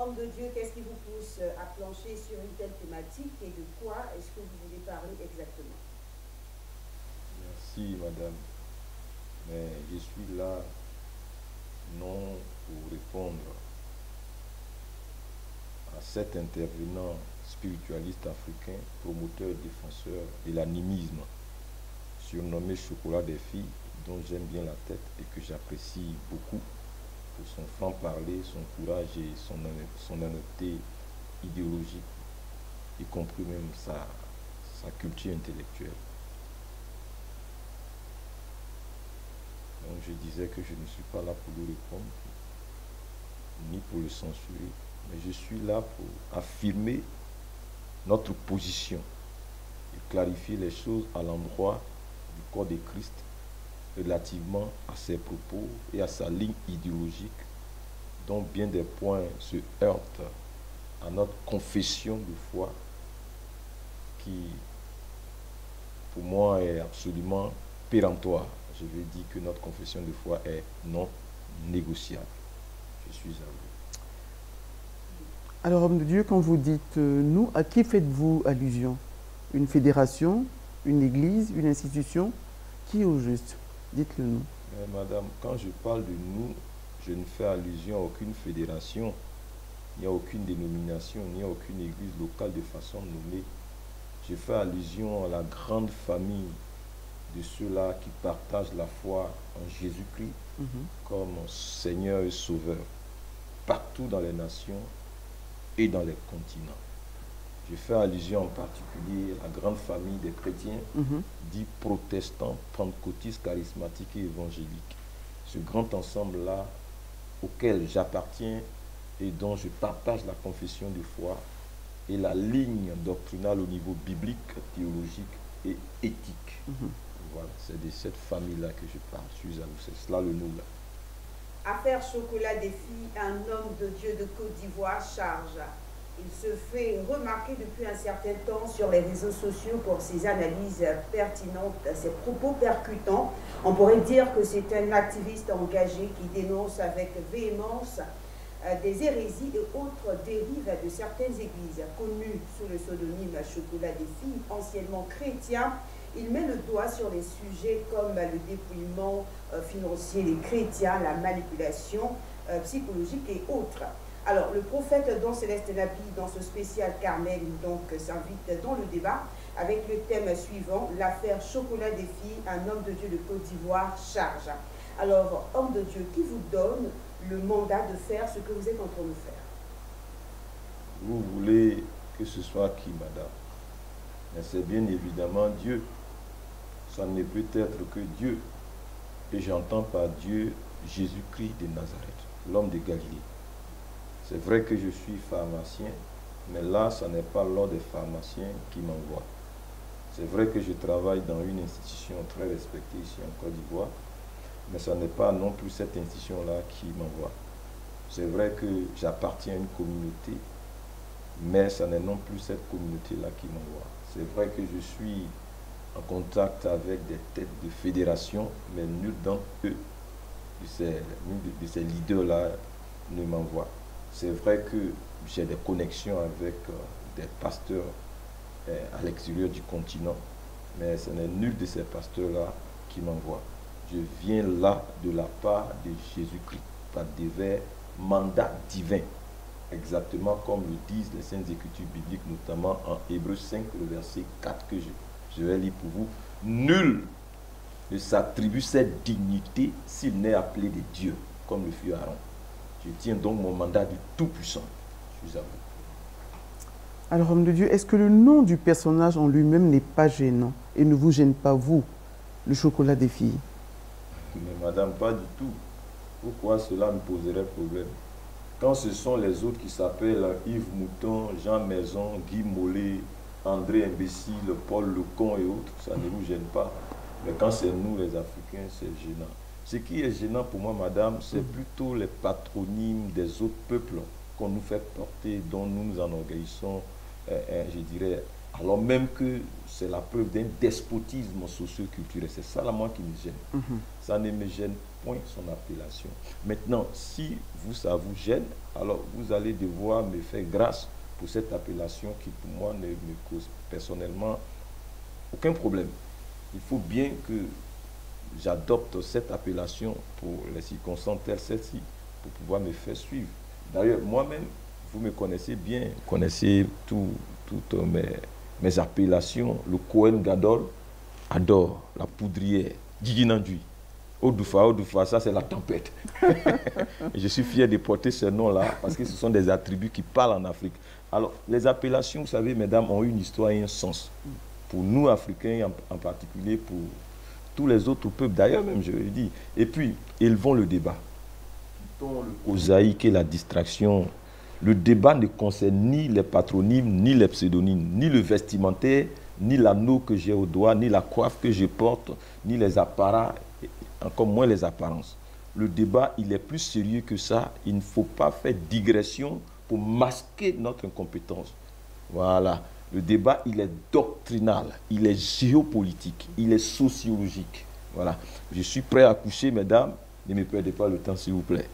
homme de Dieu, qu'est-ce qui vous pousse à plancher sur une telle thématique et de quoi est-ce que vous voulez parler exactement? Merci, madame. Mais je suis là non pour répondre à cet intervenant spiritualiste africain, promoteur, défenseur de l'animisme, surnommé Chocolat des filles, dont j'aime bien la tête et que j'apprécie beaucoup pour son franc-parler, son courage et son honnêteté idéologique, y compris même sa culture intellectuelle. Donc je disais que je ne suis pas là pour lui répondre, ni pour le censurer, mais je suis là pour affirmer notre position et clarifier les choses à l'endroit du corps de Christ relativement à ses propos et à sa ligne idéologique, dont bien des points se heurtent à notre confession de foi qui, pour moi, est absolument péremptoire. Je veux dire que notre confession de foi est non négociable. Je suis à vous. Alors, homme de Dieu, quand vous dites nous, à qui faites-vous allusion? Une fédération, une église, une institution? Qui au juste? Dites-le nous. Mais madame, quand je parle de nous, je ne fais allusion à aucune fédération, ni à aucune dénomination, ni à aucune église locale de façon nommée. Je fais allusion à la grande famille de ceux-là qui partagent la foi en Jésus-Christ comme Seigneur et Sauveur, partout dans les nations et dans les continents. Je fais allusion en particulier à la grande famille des chrétiens, dits protestants, pentecôtistes, charismatiques et évangéliques. Ce grand ensemble-là, auquel j'appartiens et dont je partage la confession de foi et la ligne doctrinale au niveau biblique, théologique et éthique. Voilà, c'est de cette famille-là que je parle. Je suis à vous, c'est cela le nous là. Affaire Chocolat des filles, un homme de Dieu de Côte d'Ivoire charge. Il se fait remarquer depuis un certain temps sur les réseaux sociaux pour ses analyses pertinentes, ses propos percutants. On pourrait dire que c'est un activiste engagé qui dénonce avec véhémence des hérésies et autres dérives de certaines églises. Connues sous le pseudonyme Chocolat des filles, anciennement chrétien, il met le doigt sur des sujets comme le dépouillement financier des chrétiens, la manipulation psychologique et autres. Alors, le prophète Don Céleste Nabi, dans ce spécial Carmel, donc s'invite dans le débat avec le thème suivant, l'affaire Chocolat des filles, un homme de Dieu de Côte d'Ivoire charge. Alors, homme de Dieu, qui vous donne le mandat de faire ce que vous êtes en train de faire? Vous voulez que ce soit qui, madame? Mais c'est bien évidemment Dieu. Ça ne peut être que Dieu. Et j'entends par Dieu Jésus-Christ de Nazareth, l'homme de Galilée. C'est vrai que je suis pharmacien, mais là, ce n'est pas l'ordre des pharmaciens qui m'envoie. C'est vrai que je travaille dans une institution très respectée ici en Côte d'Ivoire, mais ce n'est pas non plus cette institution-là qui m'envoie. C'est vrai que j'appartiens à une communauté, mais ce n'est non plus cette communauté-là qui m'envoie. C'est vrai que je suis en contact avec des têtes de fédération, mais nul d'entre eux, de ces leaders-là, ne m'envoie. C'est vrai que j'ai des connexions avec des pasteurs à l'extérieur du continent, mais ce n'est nul de ces pasteurs-là qui m'envoie. Je viens là de la part de Jésus-Christ, par divers mandats divins, exactement comme le disent les Saintes Écritures bibliques, notamment en Hébreux 5, le verset 4 que je vais lire pour vous. Nul ne s'attribue cette dignité s'il n'est appelé de Dieu, comme le fut Aaron. Je tiens donc mon mandat du Tout-Puissant. Je suis à vous. Alors, homme de Dieu, est-ce que le nom du personnage en lui-même n'est pas gênant et ne vous gêne pas, vous, le chocolat des filles? Mais madame, pas du tout. Pourquoi cela me poserait problème? Quand ce sont les autres qui s'appellent Yves Mouton, Jean Maison, Guy Mollet, André Imbécile, Paul Lecon et autres, ça ne nous gêne pas. Mais quand c'est nous, les Africains, c'est gênant. Ce qui est gênant pour moi, madame, c'est plutôt les patronymes des autres peuples qu'on nous fait porter, dont nous nous enorgueillissons, je dirais, alors même que c'est la preuve d'un despotisme socio-culturel. C'est ça, là, moi, qui me gêne. Ça ne me gêne point son appellation. Maintenant, si ça vous gêne, alors vous allez devoir me faire grâce pour cette appellation qui pour moi ne me cause personnellement aucun problème. Il faut bien que j'adopte cette appellation pour les circonstances telles celle-ci, pour pouvoir me faire suivre. D'ailleurs, moi-même, vous me connaissez bien, vous connaissez toutes mes appellations. Le Cohen Gadol adore la poudrière, Djiginandui. Odoufa, ça c'est la tempête. Je suis fier de porter ce nom-là parce que ce sont des attributs qui parlent en Afrique. Alors, les appellations, vous savez, mesdames, ont une histoire et un sens. Pour nous, Africains en particulier, pour tous les autres peuples, d'ailleurs même, je le dis. Et puis, élevons le débat. Quittons le prosaïque et la distraction. Le débat ne concerne ni les patronymes, ni les pseudonymes, ni le vestimentaire, ni l'anneau que j'ai au doigt, ni la coiffe que je porte, ni les apparats, encore moins les apparences. Le débat, il est plus sérieux que ça. Il ne faut pas faire digression pour masquer notre incompétence. Voilà. Le débat, il est doctrinal, il est géopolitique, il est sociologique. Voilà. Je suis prêt à coucher, mesdames. Ne me perdez pas le temps, s'il vous plaît.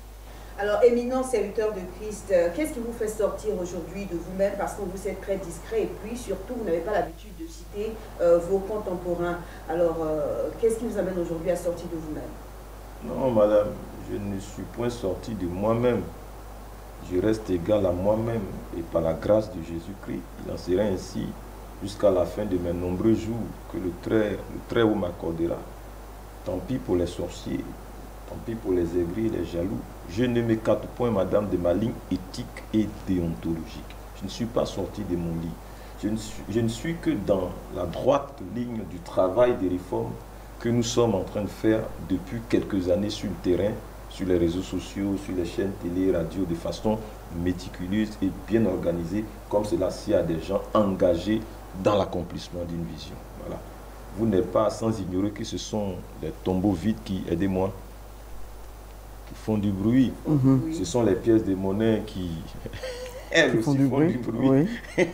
Alors, éminent serviteur de Christ, qu'est-ce qui vous fait sortir aujourd'hui de vous-même parce que vous êtes très discret et puis surtout, vous n'avez pas l'habitude de citer vos contemporains. Alors, qu'est-ce qui vous amène aujourd'hui à sortir de vous-même? Non, madame, je ne suis point sorti de moi-même. Je reste égal à moi-même et par la grâce de Jésus-Christ, il en sera ainsi jusqu'à la fin de mes nombreux jours que le très haut m'accordera. Tant pis pour les sorciers, tant pis pour les aigris et les jaloux. Je ne m'écarte point, madame, de ma ligne éthique et déontologique. Je ne suis pas sorti de mon lit. Je ne suis que dans la droite ligne du travail des réformes que nous sommes en train de faire depuis quelques années sur le terrain, sur les réseaux sociaux, sur les chaînes télé, radio, de façon méticuleuse et bien organisée, comme cela s'il y a des gens engagés dans l'accomplissement d'une vision. Voilà. Vous n'êtes pas sans ignorer que ce sont les tombeaux vides qui, aidez-moi, qui font du bruit. Ce sont les pièces de monnaie qui elles aussi font du bruit. Oui.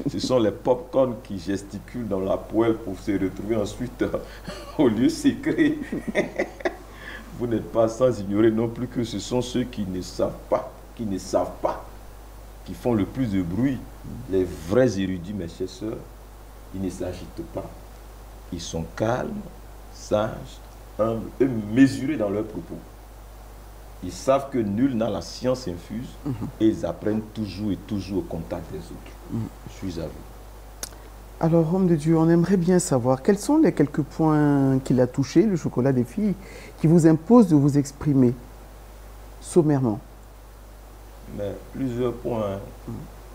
Ce sont les pop-corn qui gesticulent dans la poêle pour se retrouver ensuite au lieu secret. Vous n'êtes pas sans ignorer non plus que ce sont ceux qui ne savent pas, qui font le plus de bruit. Les vrais érudits, mes chers sœurs, ils ne s'agitent pas. Ils sont calmes, sages, humbles et mesurés dans leurs propos. Ils savent que nul n'a la science infuse et ils apprennent toujours et toujours au contact des autres. Je suis à vous. Alors, homme de Dieu, on aimerait bien savoir quels sont les quelques points qu'il a touchés, le chocolat des filles, qui vous imposent de vous exprimer sommairement. Mais plusieurs points.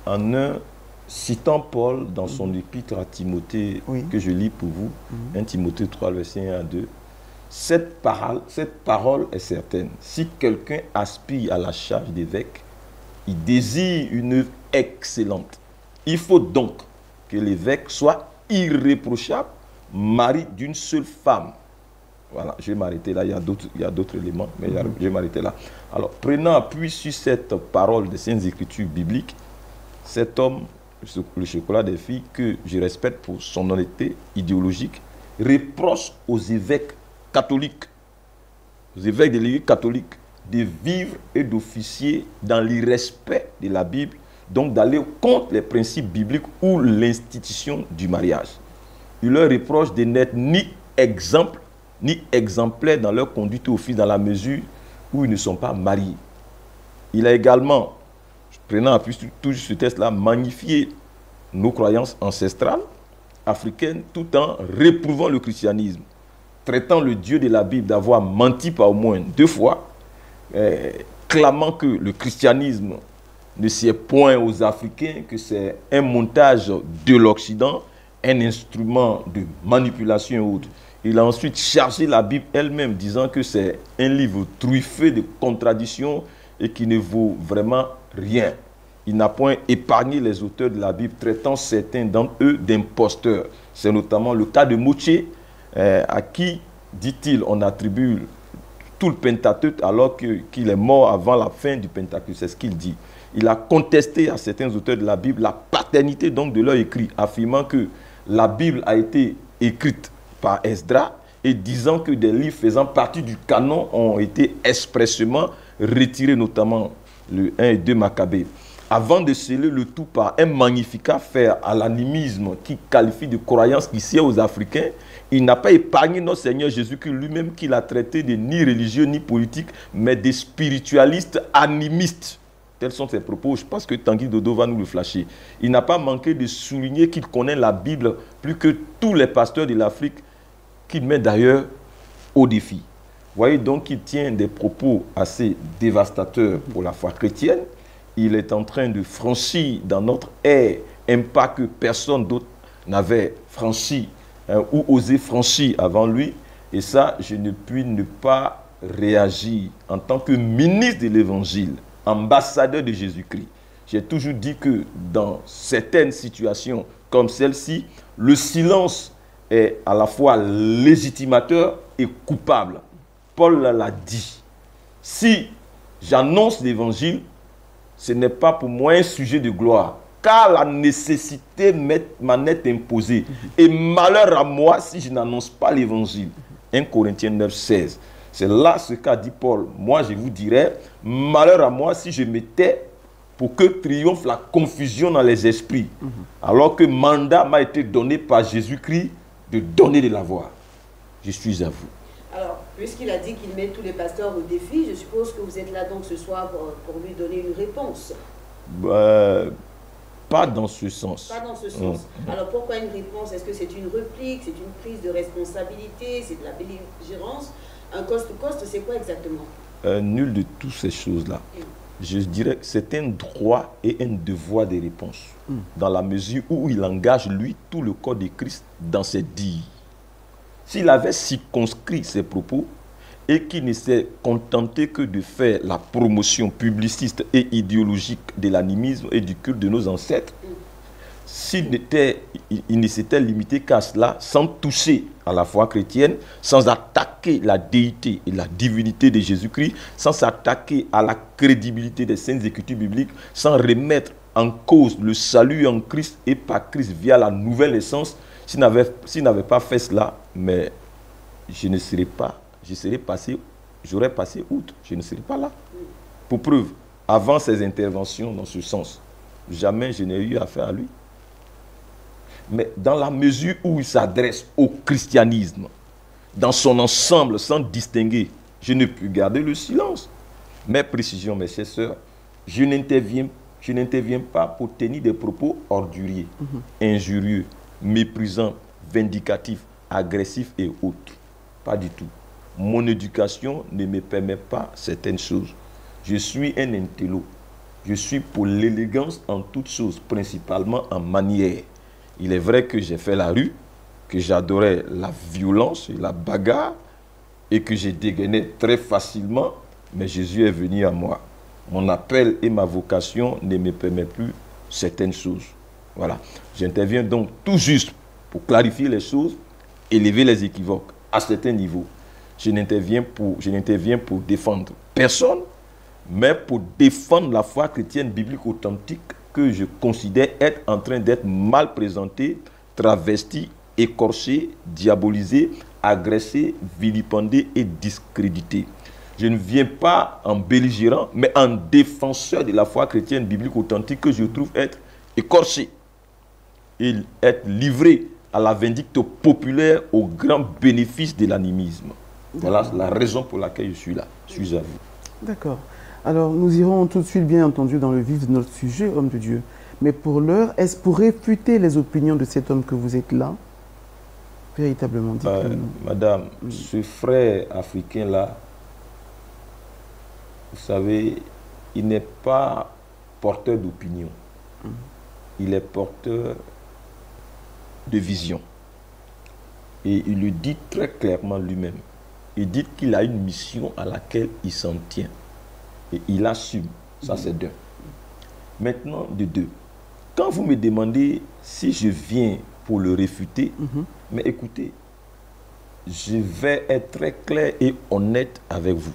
En un, citant Paul dans son épître à Timothée, que je lis pour vous, 1 Timothée 3, verset 1 à 2, cette parole est certaine. Si quelqu'un aspire à la charge d'évêque, il désire une œuvre excellente. Il faut donc que l'évêque soit irréprochable, mari d'une seule femme. Voilà, je vais m'arrêter là, il y a d'autres éléments, mais je vais m'arrêter là. Alors, prenant appui sur cette parole des Saintes Écritures bibliques, cet homme, le chocolat des filles, que je respecte pour son honnêteté idéologique, reproche aux évêques catholiques, aux évêques de l'Église catholique, de vivre et d'officier dans l'irrespect de la Bible, donc d'aller contre les principes bibliques ou l'institution du mariage. Il leur reproche de n'être ni exemple, ni exemplaires dans leur conduite au office dans la mesure où ils ne sont pas mariés. Il a également, prenant appui sur tout ce texte-là, magnifié nos croyances ancestrales africaines tout en réprouvant le christianisme, traitant le Dieu de la Bible d'avoir menti par au moins 2 fois, clamant que le christianisme ne sert point aux Africains, que c'est un montage de l'Occident, un instrument de manipulation et autres. Il a ensuite chargé la Bible elle-même, disant que c'est un livre truffé de contradictions et qui ne vaut vraiment rien. Il n'a point épargné les auteurs de la Bible, traitant certains d'entre eux d'imposteurs. C'est notamment le cas de Moché, à qui, dit-il, on attribue tout le Pentateuque alors qu'il est mort avant la fin du Pentateuque. C'est ce qu'il dit. Il a contesté à certains auteurs de la Bible la paternité donc de leur écrit, affirmant que la Bible a été écrite par Esdras et disant que des livres faisant partie du canon ont été expressément retirés, notamment le 1 et 2 Maccabées. Avant de sceller le tout par un magnificat fait à l'animisme qui qualifie de croyance qui sied aux Africains, il n'a pas épargné notre Seigneur Jésus-Christ lui-même, qu'il a traité de ni religieux ni politique, mais des spiritualistes animistes. Tels sont ses propos. Je pense que Tanguy Dodo va nous le flasher. Il n'a pas manqué de souligner qu'il connaît la Bible plus que tous les pasteurs de l'Afrique, qu'il met d'ailleurs au défi. Vous voyez donc qu'il tient des propos assez dévastateurs pour la foi chrétienne. Il est en train de franchir dans notre ère un pas que personne d'autre n'avait franchi ou osé franchir avant lui. Et ça, je ne puis ne pas réagir en tant que ministre de l'Évangile, ambassadeur de Jésus-Christ. J'ai toujours dit que dans certaines situations comme celle-ci, le silence est à la fois légitimateur et coupable. Paul l'a dit. Si j'annonce l'Évangile, ce n'est pas pour moi un sujet de gloire, car la nécessité m'en est imposée. Et malheur à moi si je n'annonce pas l'Évangile. 1 Corinthiens 9, 16. C'est là ce qu'a dit Paul. Moi, je vous dirais, malheur à moi si je me tais pour que triomphe la confusion dans les esprits. Alors que mandat m'a été donné par Jésus-Christ de donner de la voix. Je suis à vous. Alors, puisqu'il a dit qu'il met tous les pasteurs au défi, je suppose que vous êtes là donc ce soir pour lui donner une réponse. Pas dans ce sens. Pas dans ce sens. Alors, pourquoi une réponse? Est-ce que c'est une réplique? C'est une prise de responsabilité? C'est de la belligérance? Un cost-to-cost, c'est quoi exactement? Nul de toutes ces choses-là. Je dirais que c'est un droit et un devoir de réponse, dans la mesure où il engage, lui, tout le corps de Christ dans ses dires. S'il avait circonscrit ses propos et qu'il ne s'est contenté que de faire la promotion publiciste et idéologique de l'animisme et du culte de nos ancêtres, il ne s'était limité qu'à cela, sans toucher à la foi chrétienne, sans attaquer la déité et la divinité de Jésus-Christ, sans s'attaquer à la crédibilité des saintes écritures bibliques, sans remettre en cause le salut en Christ et par Christ via la nouvelle naissance. S'il n'avait pas fait cela, mais j'aurais passé outre, je ne serais pas là. Pour preuve, avant ses interventions dans ce sens, jamais je n'ai eu affaire à lui. Mais dans la mesure où il s'adresse au christianisme, dans son ensemble, sans distinguer, je ne puis garder le silence. Mes précisions, mes chers sœurs, je n'interviens pas pour tenir des propos orduriers, injurieux, méprisants, vindicatifs, agressifs et autres. Pas du tout. Mon éducation ne me permet pas certaines choses. Je suis un intello. Je suis pour l'élégance en toutes choses, principalement en manière. Il est vrai que j'ai fait la rue, que j'adorais la violence et la bagarre, et que j'ai dégainé très facilement, mais Jésus est venu à moi. Mon appel et ma vocation ne me permettent plus certaines choses. Voilà. J'interviens donc tout juste pour clarifier les choses, élever les équivoques à certains niveaux. Je n'interviens pour défendre personne, mais pour défendre la foi chrétienne biblique authentique que je considère être en train d'être mal présentée, travestie, écorchée, diabolisée, agressée, vilipendée et discréditée. Je ne viens pas en belligérant, mais en défenseur de la foi chrétienne biblique authentique que je trouve être écorchée et être livré à la vindicte populaire au grand bénéfice de l'animisme. Voilà la raison pour laquelle je suis là. Je suis à vous. D'accord. Alors, nous irons tout de suite, bien entendu, dans le vif de notre sujet, homme de Dieu. Mais pour l'heure, est-ce pour réfuter les opinions de cet homme que vous êtes là? Véritablement, dites-nous. Madame, ce frère africain-là, vous savez, il n'est pas porteur d'opinion. Il est porteur de vision. Et il le dit très clairement lui-même. Il dit qu'il a une mission à laquelle il s'en tient. Et il assume. Ça, c'est d'un. Maintenant, de deux. Quand vous me demandez si je viens pour le réfuter, mais écoutez, je vais être très clair et honnête avec vous.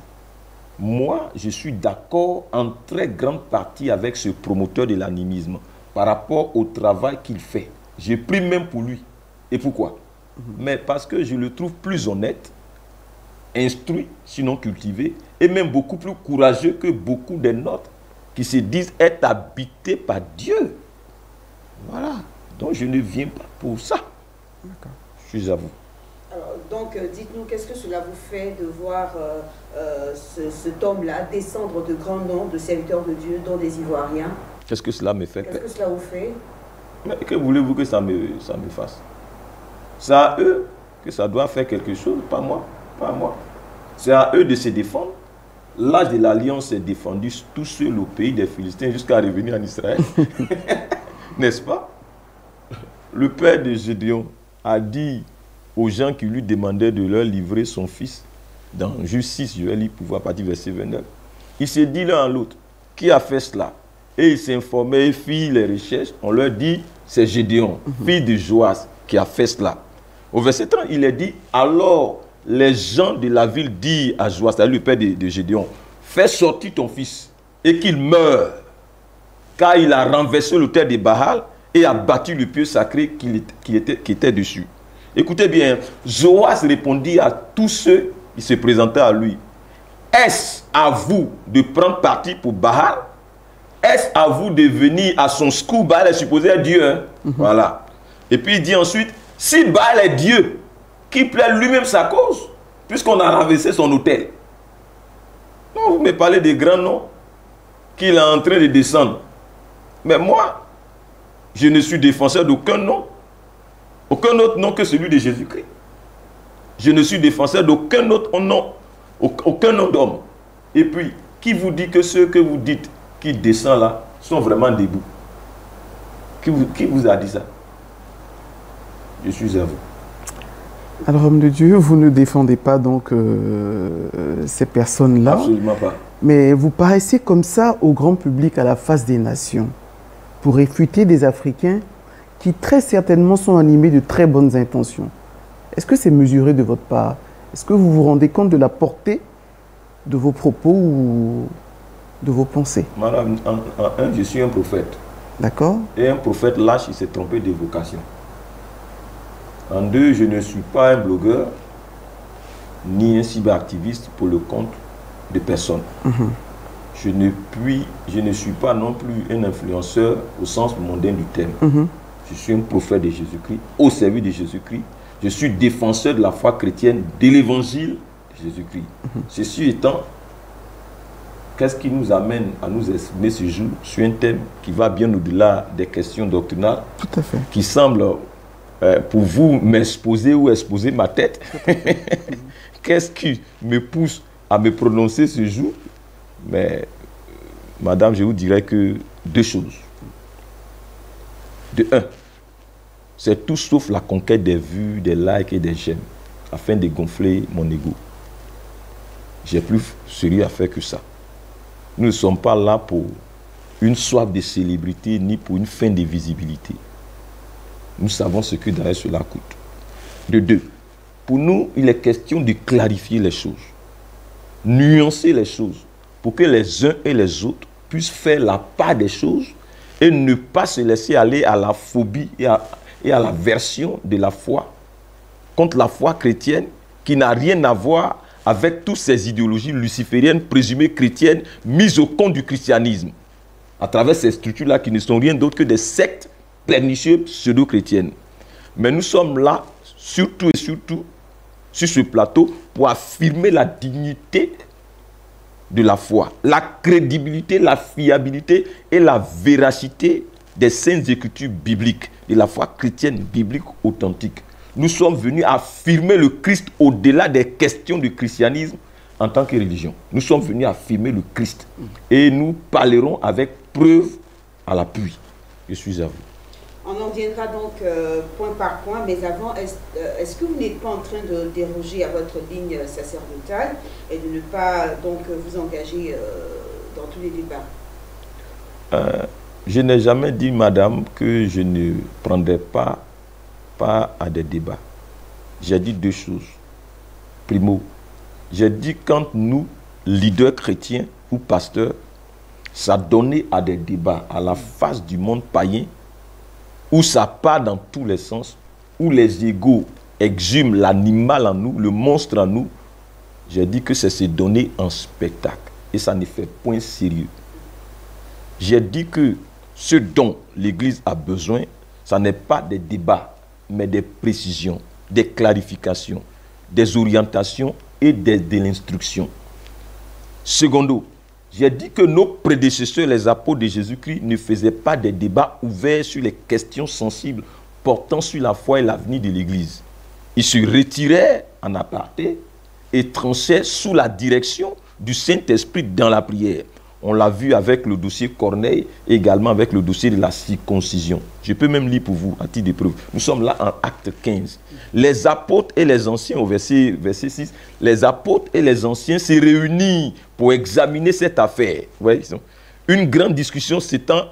Moi, je suis d'accord en très grande partie avec ce promoteur de l'animisme par rapport au travail qu'il fait. J'ai pris même pour lui. Et pourquoi? mais parce que je le trouve plus honnête, instruit, sinon cultivé, et même beaucoup plus courageux que beaucoup des nôtres qui se disent être habités par Dieu. Voilà. Donc je ne viens pas pour ça. Je suis à vous. Alors, donc, dites-nous, qu'est-ce que cela vous fait de voir cet homme-là descendre de grands noms de serviteurs de Dieu, dont des Ivoiriens? Qu'est-ce que cela me fait? Qu'est-ce que cela vous fait? Mais que voulez-vous que ça me fasse? C'est à eux que ça doit faire quelque chose, pas moi. Pas moi. C'est à eux de se défendre. L'âge de l'alliance est défendu tout seul au pays des Philistins jusqu'à revenir en Israël. N'est-ce pas? Le père de Gédéon a dit aux gens qui lui demandaient de leur livrer son fils, dans Juge 6, je vais lire pour voir à partir du verset 29. Il s'est dit l'un à l'autre, qui a fait cela? Et il s'informait et fit les recherches. On leur dit, c'est Gédéon, fils de Joas, qui a fait cela. Au verset 30, il est dit, alors les gens de la ville disent à Joas, c'est-à-dire le père de Gédéon, fais sortir ton fils et qu'il meure, car il a renversé l'autel de Baal et a battu le pieu sacré qui était dessus. Écoutez bien, Joas répondit à tous ceux qui se présentaient à lui, est-ce à vous de prendre parti pour Baal? Est-ce à vous de venir à son secours? Baal est supposé être Dieu. Hein? Voilà. Et puis il dit ensuite, si Baal est Dieu, qui plaide lui-même sa cause, puisqu'on a renversé son autel. Non, vous me parlez des grands noms qu'il est en train de descendre. Mais moi, je ne suis défenseur d'aucun nom. Aucun autre nom que celui de Jésus-Christ. Je ne suis défenseur d'aucun autre nom. Aucun nom d'homme. Et puis, qui vous dit que ceux que vous dites qui descendent là sont vraiment debout? Qui vous a dit ça? Je suis à vous. Alors, homme de Dieu, vous ne défendez pas donc ces personnes-là. Absolument pas. Mais vous paraissez comme ça au grand public à la face des nations pour réfuter des Africains qui très certainement sont animés de très bonnes intentions. Est-ce que c'est mesuré de votre part? Est-ce que vous vous rendez compte de la portée de vos propos ou de vos pensées? Madame, en un, je suis un prophète. D'accord. Et un prophète lâche, il s'est trompé de vocation. En deux, je ne suis pas un blogueur, ni un cyberactiviste pour le compte de personne. Je ne suis pas non plus un influenceur au sens mondain du terme. Je suis un prophète de Jésus-Christ, au service de Jésus-Christ. Je suis défenseur de la foi chrétienne, de l'évangile de Jésus-Christ. Ceci étant, qu'est-ce qui nous amène à nous exprimer ce jour sur un thème qui va bien au-delà des questions doctrinales, Tout à fait. qui semble, pour vous, m'exposer ou exposer ma tête? Qu'est-ce qui me pousse à me prononcer ce jour? Mais, madame, je vous dirais que deux choses. De un, c'est tout sauf la conquête des vues, des likes et des j'aime, afin de gonfler mon ego. J'ai plus sérieux à faire que ça. Nous ne sommes pas là pour une soif de célébrité, ni pour une fin de visibilité. Nous savons ce que derrière cela coûte. De deux, pour nous, il est question de clarifier les choses, nuancer les choses, pour que les uns et les autres puissent faire la part des choses et ne pas se laisser aller à la phobie et à l'aversion de la foi contre la foi chrétienne qui n'a rien à voir avec toutes ces idéologies lucifériennes présumées chrétiennes mises au compte du christianisme à travers ces structures-là qui ne sont rien d'autre que des sectes pernicieuses pseudo-chrétiennes. Mais nous sommes là, surtout et surtout, sur ce plateau, pour affirmer la dignité de la foi, la crédibilité, la fiabilité et la véracité des saintes écritures bibliques, de la foi chrétienne biblique authentique. Nous sommes venus affirmer le Christ au-delà des questions du christianisme en tant que religion. Nous sommes venus affirmer le Christ et nous parlerons avec preuve à l'appui. Je suis à vous. On en viendra donc point par point, mais avant, est-ce que vous n'êtes pas en train de déroger à votre ligne sacerdotale et de ne pas donc vous engager dans tous les débats? Je n'ai jamais dit, madame, que je ne prendrai pas part à des débats. J'ai dit deux choses. Primo, j'ai dit quand nous, leaders chrétiens ou pasteurs, s'adonner à des débats à la face du monde païen, où ça part dans tous les sens, où les égos exhume l'animal en nous, le monstre en nous, j'ai dit que c'est se donner en spectacle. Et ça ne fait point sérieux. J'ai dit que ce dont l'Église a besoin, ça n'est pas des débats, mais des précisions, des clarifications, des orientations et de l'instruction. Secondo, j'ai dit que nos prédécesseurs, les apôtres de Jésus-Christ, ne faisaient pas des débats ouverts sur les questions sensibles portant sur la foi et l'avenir de l'Église. Ils se retiraient en aparté et tranchaient sous la direction du Saint-Esprit dans la prière. On l'a vu avec le dossier Corneille et également avec le dossier de la circoncision. Je peux même lire pour vous, à titre de preuve. Nous sommes là en acte 15. Les apôtres et les anciens, au verset 6, les apôtres et les anciens se réunissent pour examiner cette affaire. Ouais, une grande discussion s'étant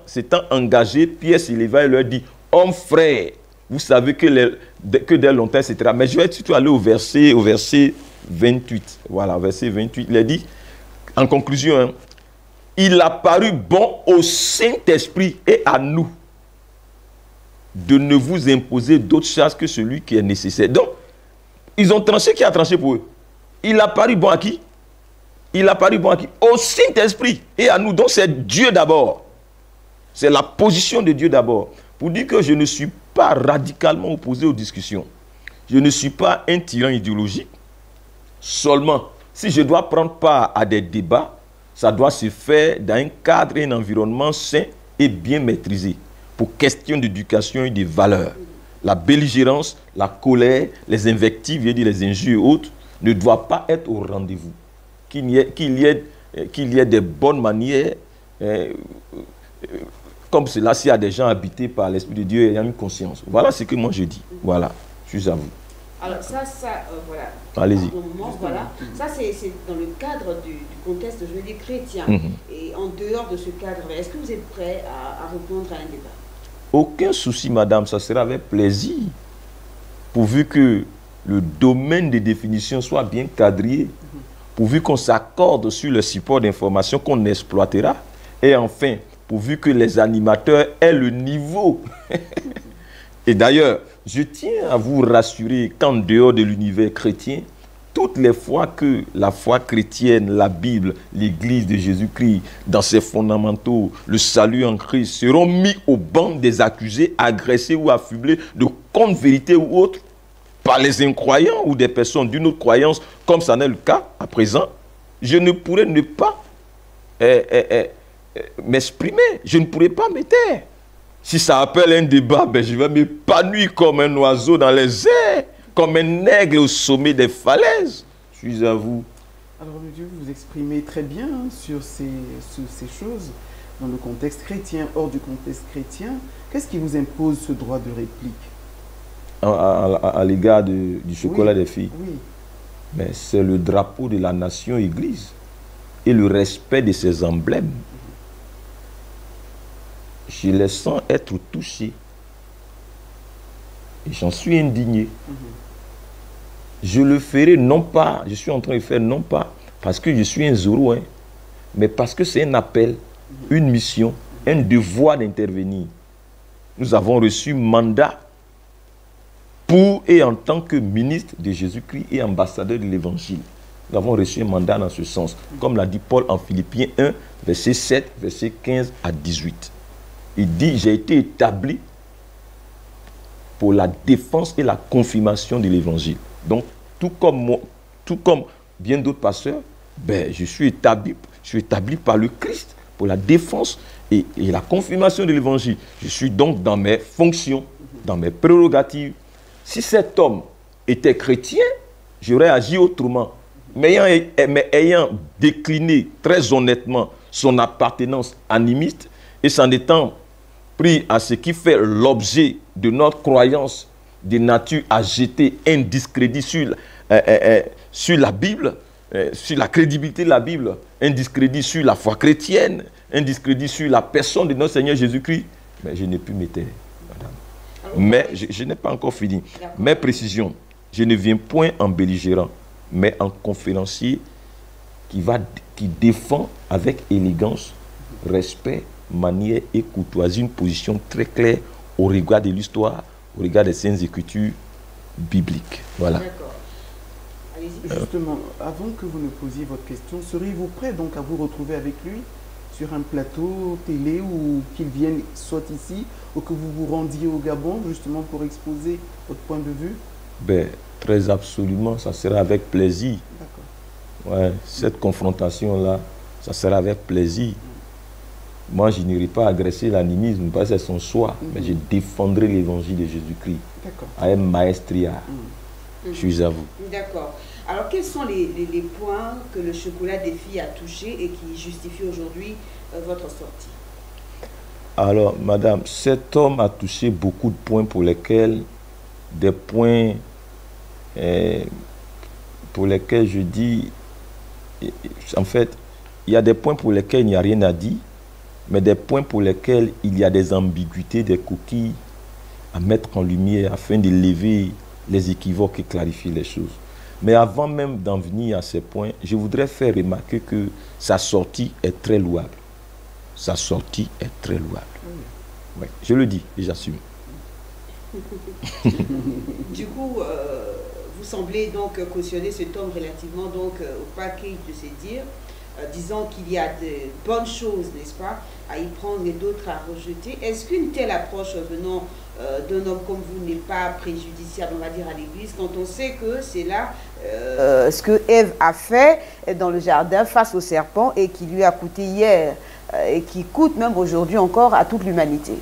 engagée, Pierre s'éleva et leur dit, « Hommes frères, vous savez que dès longtemps, etc. » Mais je vais surtout aller au verset 28. Voilà, verset 28. Il a dit, en conclusion, hein, il a paru bon au Saint-Esprit et à nous de ne vous imposer d'autre charge que celui qui est nécessaire. Donc, ils ont tranché, qui a tranché pour eux? Il a paru bon à qui? Il a paru bon à qui? Au Saint-Esprit et à nous. Donc, c'est Dieu d'abord. C'est la position de Dieu d'abord. Pour dire que je ne suis pas radicalement opposé aux discussions. Je ne suis pas un tyran idéologique. Seulement, si je dois prendre part à des débats, ça doit se faire dans un cadre et un environnement sain et bien maîtrisé pour questions d'éducation et de valeurs. La belligérance, la colère, les invectives, les injures et autres ne doivent pas être au rendez-vous. Qu'il y ait des bonnes manières, comme cela, s'il y a des gens habités par l'Esprit de Dieu ayant une conscience. Voilà ce que moi je dis. Voilà, je suis à vous. Alors ça voilà. Allez-y. Voilà. Ça, c'est dans le cadre du contexte, je veux dire, chrétien. Et en dehors de ce cadre, est-ce que vous êtes prêt à répondre à un débat? Aucun souci, madame, ça sera avec plaisir. Pourvu que le domaine de définition soit bien quadrillé. Pourvu qu'on s'accorde sur le support d'information qu'on exploitera. Et enfin, pourvu que les animateurs aient le niveau. Et d'ailleurs, je tiens à vous rassurer qu'en dehors de l'univers chrétien, toutes les fois que la foi chrétienne, la Bible, l'Église de Jésus-Christ, dans ses fondamentaux, le salut en Christ, seront mis au banc des accusés, agressés ou affublés de contre-vérité ou autres, par les incroyants ou des personnes d'une autre croyance, comme ça n'est le cas à présent, je ne pourrais ne pas m'exprimer, je ne pourrais pas me taire. Si ça appelle un débat, ben je vais m'épanouir comme un oiseau dans les airs, comme un aigle au sommet des falaises. Je suis à vous. Alors, Dieu, vous vous exprimez très bien sur ces choses dans le contexte chrétien, hors du contexte chrétien. Qu'est-ce qui vous impose ce droit de réplique? À l'égard du chocolat des filles. Oui. Mais c'est le drapeau de la nation Église et le respect de ses emblèmes. Je les sens être touchés. Et j'en suis indigné. Je le ferai non pas, je suis en train de faire non pas parce que je suis un Zoro, hein, mais parce que c'est un appel, une mission, un devoir d'intervenir. Nous avons reçu mandat pour et en tant que ministre de Jésus-Christ et ambassadeur de l'Évangile. Nous avons reçu un mandat dans ce sens, comme l'a dit Paul en Philippiens 1, verset 7, verset 15 à 18. Il dit, j'ai été établi pour la défense et la confirmation de l'Évangile. Donc, tout comme bien d'autres pasteurs, ben, je suis établi par le Christ pour la défense et la confirmation de l'Évangile. Je suis donc dans mes fonctions, dans mes prérogatives. Si cet homme était chrétien, j'aurais agi autrement. Mais ayant décliné très honnêtement son appartenance animiste et s'en étant pris à ce qui fait l'objet de notre croyance de nature à jeter un discrédit sur la Bible, sur la crédibilité de la Bible, un discrédit sur la foi chrétienne, un discrédit sur la personne de notre Seigneur Jésus-Christ, mais je n'ai pu me taire, madame. Mais je n'ai pas encore fini. Mes précisions, je ne viens point en belligérant, mais en conférencier qui défend avec élégance, respect, manière et courtoisie une position très claire au regard de l'histoire, au regard des Saintes Écritures, biblique. Voilà. D'accord. Allez-y. Justement, avant que vous ne posiez votre question, seriez-vous prêt donc à vous retrouver avec lui sur un plateau télé ou qu'il vienne soit ici ou que vous vous rendiez au Gabon justement pour exposer votre point de vue? Ben, très absolument, ça sera avec plaisir. D'accord. Ouais, cette confrontation-là, ça sera avec plaisir. Moi, je n'irai pas agresser l'animisme parce que c'est son choix, mais je défendrai l'évangile de Jésus-Christ avec maestria. Je suis à vous. D'accord. Alors, quels sont les points que le chocolat des filles a touchés et qui justifient aujourd'hui votre sortie? Alors, madame, cet homme a touché beaucoup de points pour lesquels, je dis, en fait, il y a des points pour lesquels il n'y a rien à dire, mais des points pour lesquels il y a des ambiguïtés, des coquilles à mettre en lumière afin de lever les équivoques et clarifier les choses. Mais avant même d'en venir à ces points, je voudrais faire remarquer que sa sortie est très louable. Sa sortie est très louable. Oui, je le dis et j'assume. Du coup, vous semblez donc cautionner cet homme relativement donc, au package de ses dires, disant qu'il y a de bonnes choses, n'est-ce pas, à y prendre et d'autres à rejeter. Est-ce qu'une telle approche venant d'un homme comme vous n'est pas préjudiciable, on va dire, à l'Église, quand on sait que c'est là ce que Ève a fait dans le jardin face au serpent et qui lui a coûté hier et qui coûte même aujourd'hui encore à toute l'humanité?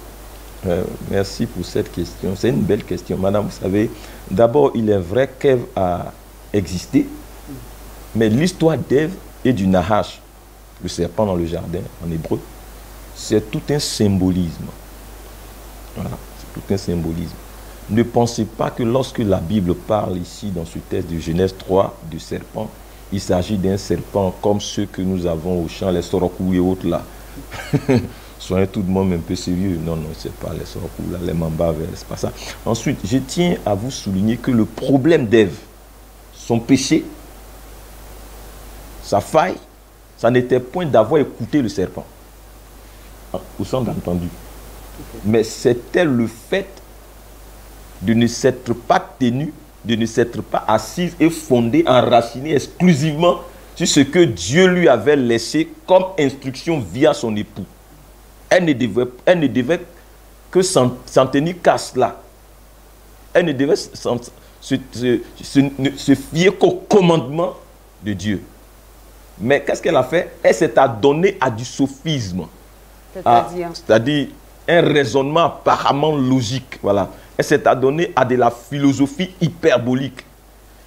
Merci pour cette question. C'est une belle question. Madame, vous savez, d'abord, il est vrai qu'Ève a existé, mais l'histoire d'Ève et du Nahash, le serpent dans le jardin en hébreu, c'est tout un symbolisme. Voilà, c'est tout un symbolisme. Ne pensez pas que lorsque la Bible parle ici, dans ce texte de Genèse 3, du serpent, il s'agit d'un serpent comme ceux que nous avons au champ, les sorokou et autres là. Soyez tout de même un peu sérieux. Non, non, c'est pas les sorokou là, les mambas, c'est pas ça. Ensuite, je tiens à vous souligner que le problème d'Ève, son péché, sa faille, ça n'était point d'avoir écouté le serpent. Vous avez entendu. Mais c'était le fait de ne s'être pas tenu, de ne s'être pas assise et fondée, enracinée exclusivement sur ce que Dieu lui avait laissé comme instruction via son époux. Elle ne devait que s'en tenir qu'à cela. Elle ne devait se fier qu'au commandement de Dieu. Mais qu'est-ce qu'elle a fait? Elle s'est adonnée à du sophisme. C'est-à-dire un raisonnement apparemment logique. Voilà. Elle s'est adonnée à de la philosophie hyperbolique.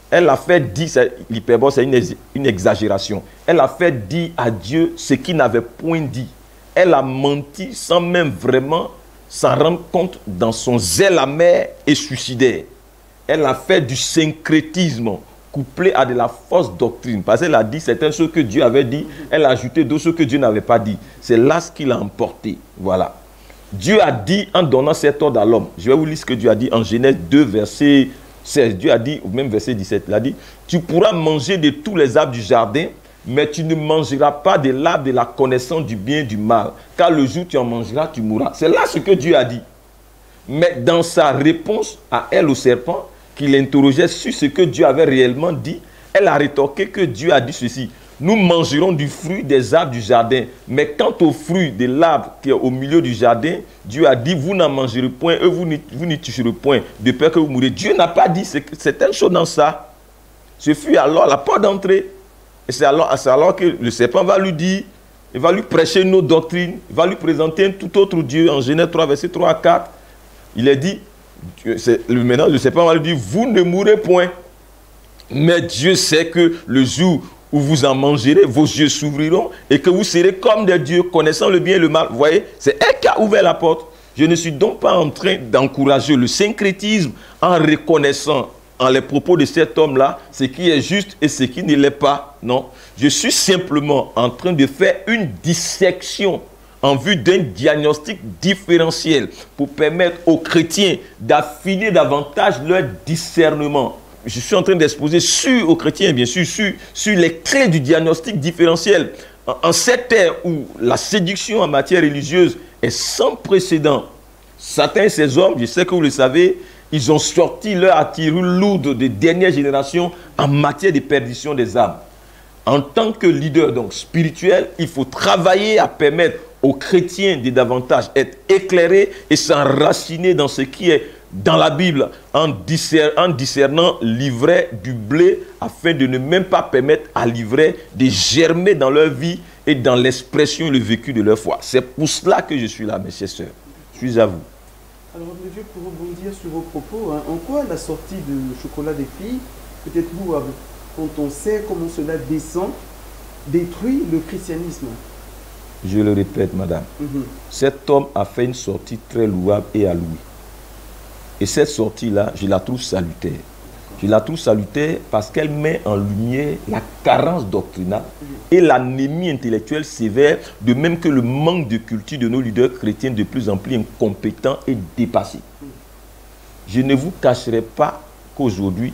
Elle a fait dire, l'hyperbole c'est une exagération. Elle a fait dire à Dieu ce qu'il n'avait point dit. Elle a menti sans même vraiment s'en rendre compte dans son zèle amer et suicidaire. Elle a fait du syncrétisme couplé à de la fausse doctrine. Parce qu'elle a dit certaines choses que Dieu avait dit, elle a ajouté d'autres choses que Dieu n'avait pas dit. C'est là ce qu'il a emporté. Voilà. Dieu a dit en donnant cet ordre à l'homme. Je vais vous lire ce que Dieu a dit en Genèse 2, verset 16. Dieu a dit, ou même verset 17, il a dit, tu pourras manger de tous les arbres du jardin, mais tu ne mangeras pas de l'arbre de la connaissance du bien et du mal. Car le jour où tu en mangeras, tu mourras. C'est là ce que Dieu a dit. Mais dans sa réponse à elle, au serpent, qu'il interrogeait sur ce que Dieu avait réellement dit, elle a rétorqué que Dieu a dit ceci. Nous mangerons du fruit des arbres du jardin. Mais quant au fruit de l'arbre qui est au milieu du jardin, Dieu a dit, vous n'en mangerez point, et vous n'y toucherez point, de peur que vous mourrez. Dieu n'a pas dit certaines choses dans ça. Ce fut alors la porte d'entrée. Et c'est alors que le serpent va lui dire, il va lui prêcher une autre doctrine, il va lui présenter un tout autre Dieu. En Genèse 3, verset 3 à 4, il est dit, maintenant le serpent va lui dire, vous ne mourrez point. Mais Dieu sait que le jour où vous en mangerez, vos yeux s'ouvriront et que vous serez comme des dieux, connaissant le bien et le mal. Vous voyez, c'est elle qui a ouvert la porte. Je ne suis donc pas en train d'encourager le syncrétisme en reconnaissant en les propos de cet homme-là ce qui est juste et ce qui ne l'est pas. Non, je suis simplement en train de faire une dissection en vue d'un diagnostic différentiel pour permettre aux chrétiens d'affiner davantage leur discernement. Je suis en train d'exposer aux chrétiens, bien sûr, sur les clés du diagnostic différentiel. En cette ère où la séduction en matière religieuse est sans précédent, Satan et ses hommes, je sais que vous le savez, Ils ont sorti leur artillerie lourde des dernières générations en matière de perdition des âmes. En tant que leader donc spirituel, il faut travailler à permettre aux chrétiens de davantage être éclairés et s'enraciner dans ce qui est dans la Bible, en discernant l'ivraie du blé, afin de ne même pas permettre à l'ivraie de germer dans leur vie et dans l'expression et le vécu de leur foi. C'est pour cela que je suis là, mes chers sœurs. Je suis à vous. Alors, monsieur, pour rebondir sur vos propos, en quoi la sortie de Chocolat des filles, peut-être vous, quand on sait comment cela descend, détruit le christianisme? Je le répète, madame. Cet homme a fait une sortie très louable et à louer. Et cette sortie-là, je la trouve salutaire. Je la trouve salutaire parce qu'elle met en lumière la carence doctrinale et l'anémie intellectuelle sévère, de même que le manque de culture de nos leaders chrétiens de plus en plus incompétents et dépassés. Je ne vous cacherai pas qu'aujourd'hui,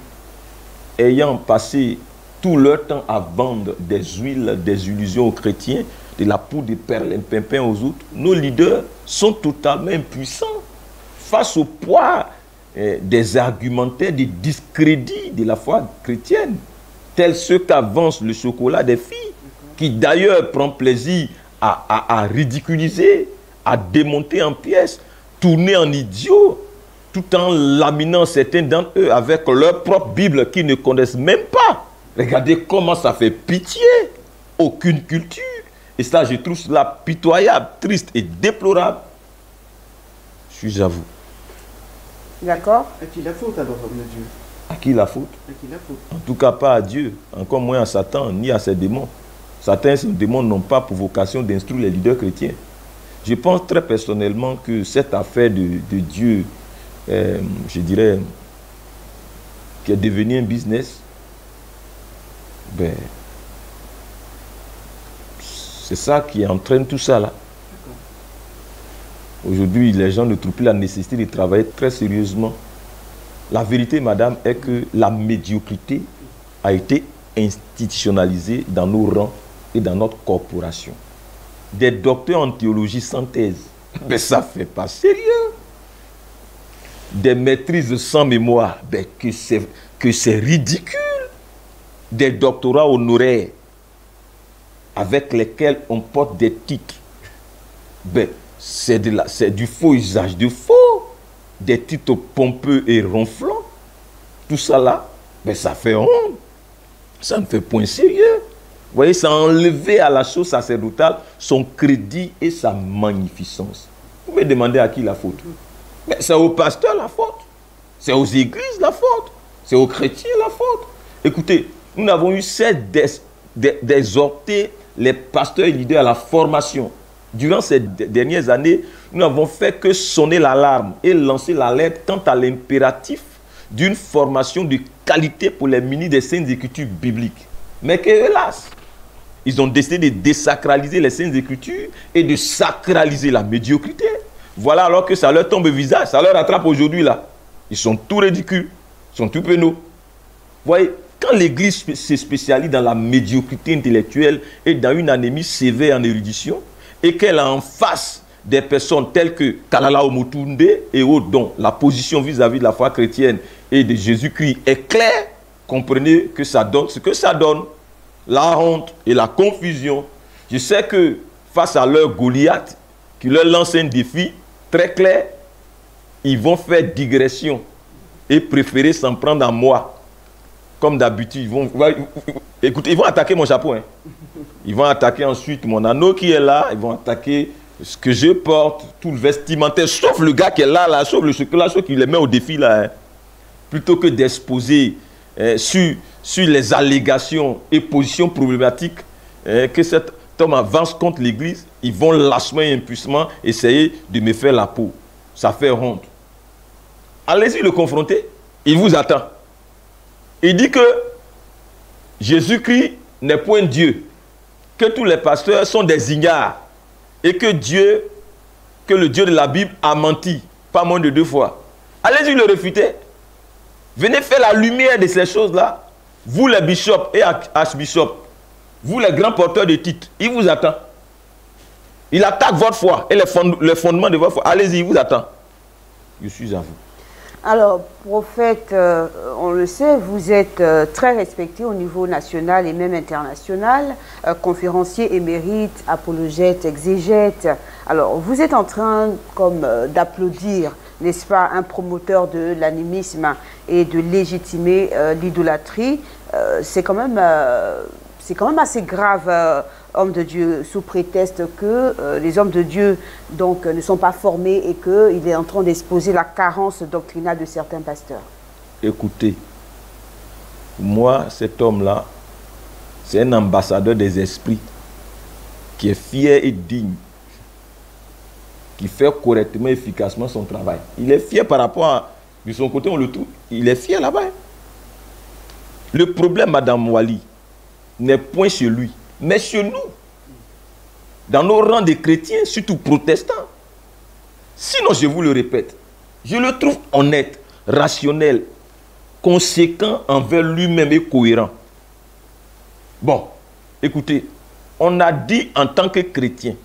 ayant passé tout leur temps à vendre des huiles, des illusions aux chrétiens, de la poudre de perlimpinpin aux autres, nos leaders sont totalement impuissants face au poids des argumentaires de discrédit de la foi chrétienne, tels ceux qu'avance le chocolat des filles, qui d'ailleurs prend plaisir à ridiculiser, à démonter en pièces, tourner en idiots, tout en laminant certains d'entre eux avec leur propre Bible qu'ils ne connaissent même pas. Regardez comment ça fait pitié. Aucune culture. Et ça, je trouve cela pitoyable, triste et déplorable. Je suis à vous. D'accord. À qui la faute alors, homme de Dieu? À qui la faute? À qui la faute? En tout cas, pas à Dieu, encore moins à Satan, ni à ses démons. Satan et ses démons n'ont pas pour vocation d'instruire les leaders chrétiens. Je pense très personnellement que cette affaire de Dieu, je dirais, qui est devenue un business, ben, c'est ça qui entraîne tout ça là. Aujourd'hui, les gens ne trouvent plus la nécessité de travailler très sérieusement. La vérité, madame, est que la médiocrité a été institutionnalisée dans nos rangs et dans notre corporation. Des docteurs en théologie sans thèse, mais ça ne fait pas sérieux. Des maîtrises sans mémoire, ben que c'est ridicule. Des doctorats honoraires avec lesquels on porte des titres, ben, c'est du faux usage de faux, des titres pompeux et ronflants. Tout ça là, ben, ça fait honte. Ça ne fait point sérieux. Vous voyez, ça a enlevé à la chose sacerdotale son crédit et sa magnificence. Vous pouvez demander à qui la faute? Ben, c'est aux pasteurs la faute. C'est aux églises la faute. C'est aux chrétiens la faute. Écoutez, nous avons eu d'exhorter les pasteurs et leaders à la formation. Durant ces dernières années, nous n'avons fait que sonner l'alarme et lancer l'alerte quant à l'impératif d'une formation de qualité pour les ministres des Saintes Écritures bibliques. Mais que, hélas, ils ont décidé de désacraliser les Saintes Écritures et de sacraliser la médiocrité. Voilà alors que ça leur tombe au visage, ça leur attrape aujourd'hui là. Ils sont tout ridicules, ils sont tout penauds. Vous voyez, quand l'Église se spécialise dans la médiocrité intellectuelle et dans une anémie sévère en érudition, et qu'elle a en face des personnes telles que Kalala Omotunde et autres, dont la position vis-à-vis de la foi chrétienne et de Jésus-Christ est claire, comprenez que ça donne ce que ça donne, la honte et la confusion. Je sais que face à leur Goliath, qui leur lance un défi très clair, ils vont faire digression et préférer s'en prendre à moi. Comme d'habitude, écoutez, ils vont attaquer mon chapeau. Hein. Ils vont attaquer ensuite mon anneau qui est là. Ils vont attaquer ce que je porte, tout le vestimentaire, sauf le gars qui est là, sauf le chocolat, sauf qu'il les met au défi là. Hein. Plutôt que d'exposer sur les allégations et positions problématiques que cet homme avance contre l'Église, ils vont lâchement et impuissamment essayer de me faire la peau. Ça fait honte. Allez-y le confronter. Il vous attend. Il dit que Jésus-Christ n'est point Dieu, que tous les pasteurs sont des ignares et que le Dieu de la Bible a menti, pas moins de 2 fois. Allez-y le réfuter. Venez faire la lumière de ces choses-là. Vous les bishops et archbishops, vous les grands porteurs de titres, il vous attend. Il attaque votre foi et les fondements de votre foi. Allez-y, il vous attend. Je suis à vous. Alors, prophète, on le sait, vous êtes très respecté au niveau national et même international, conférencier émérite, apologète, exégète. Alors, vous êtes en train comme d'applaudir, n'est-ce pas, un promoteur de l'animisme et de légitimer l'idolâtrie. C'est quand même assez grave, homme de Dieu, sous prétexte que les hommes de Dieu donc, ne sont pas formés et qu'il est en train d'exposer la carence doctrinale de certains pasteurs. Écoutez, moi, cet homme-là, c'est un ambassadeur des esprits qui est fier et digne, qui fait correctement, efficacement son travail. Il est fier par rapport à... De son côté, on le trouve. Il est fier là-bas. Le problème, Madame Wali, n'est point chez lui, mais chez nous. Dans nos rangs de chrétiens, surtout protestants. Sinon, je vous le répète, je le trouve honnête, rationnel, conséquent envers lui-même et cohérent. Bon, écoutez, on a dit en tant que chrétien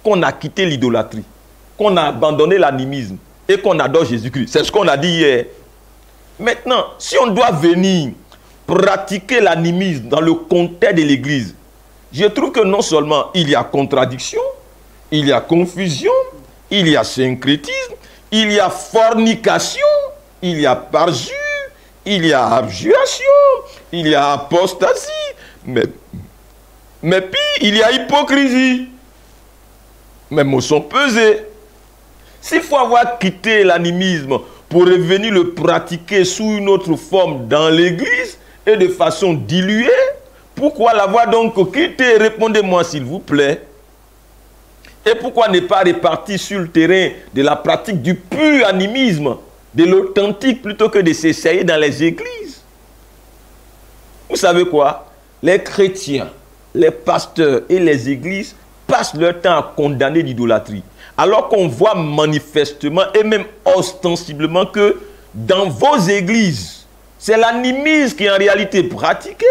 qu'on a quitté l'idolâtrie, qu'on a abandonné l'animisme et qu'on adore Jésus-Christ. C'est ce qu'on a dit hier. Maintenant, si on doit venir pratiquer l'animisme dans le contexte de l'Église, je trouve que non seulement il y a contradiction, il y a confusion, il y a syncrétisme, il y a fornication, il y a parjure, il y a abjuration, il y a apostasie, mais puis il y a hypocrisie. Mes mots sont pesés. S'il faut avoir quitté l'animisme pour revenir le pratiquer sous une autre forme dans l'Église et de façon diluée, pourquoi l'avoir donc quitté? Répondez-moi s'il vous plaît. Et pourquoi ne pas répartir sur le terrain de la pratique du pur animisme, de l'authentique, plutôt que de s'essayer dans les églises? Vous savez quoi? Les chrétiens, les pasteurs et les églises passent leur temps à condamner l'idolâtrie. Alors qu'on voit manifestement et même ostensiblement que dans vos églises, c'est l'animisme qui est en réalité pratiqué.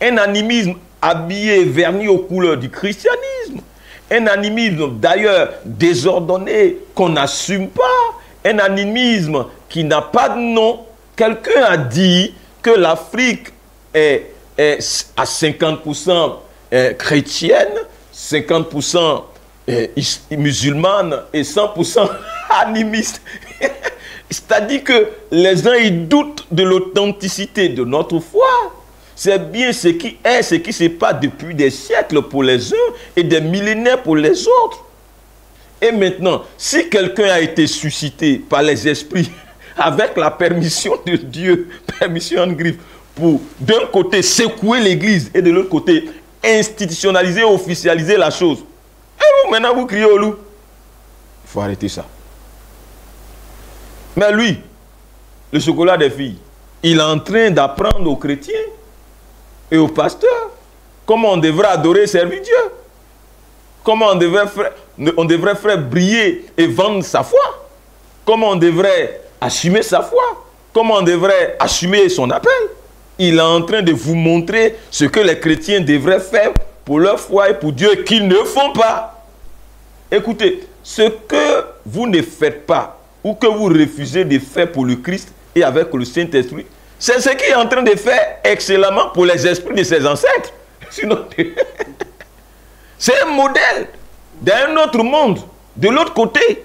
Un animisme habillé, verni aux couleurs du christianisme. Un animisme d'ailleurs désordonné qu'on n'assume pas. Un animisme qui n'a pas de nom. Quelqu'un a dit que l'Afrique est à 50% chrétienne, 50% musulmane et 100% animiste. C'est-à-dire que les uns ils doutent de l'authenticité de notre foi. C'est bien ce qui est, ce qui se passe depuis des siècles pour les uns et des millénaires pour les autres. Et maintenant, si quelqu'un a été suscité par les esprits avec la permission de Dieu, permission en griffe, pour d'un côté secouer l'église et de l'autre côté institutionnaliser, officialiser la chose, et vous maintenant vous criez au loup. Il faut arrêter ça. Mais lui, le chocolat des filles, il est en train d'apprendre aux chrétiens et aux pasteurs comment on devrait adorer et servir Dieu. Comment on devrait faire briller et vendre sa foi. Comment on devrait assumer sa foi. Comment on devrait assumer son appel. Il est en train de vous montrer ce que les chrétiens devraient faire pour leur foi et pour Dieu qu'ils ne font pas. Écoutez, ce que vous ne faites pas ou que vous refusez de faire pour le Christ et avec le Saint-Esprit, c'est ce qu'il est en train de faire excellemment pour les esprits de ses ancêtres. Sinon, c'est un modèle d'un autre monde, de l'autre côté.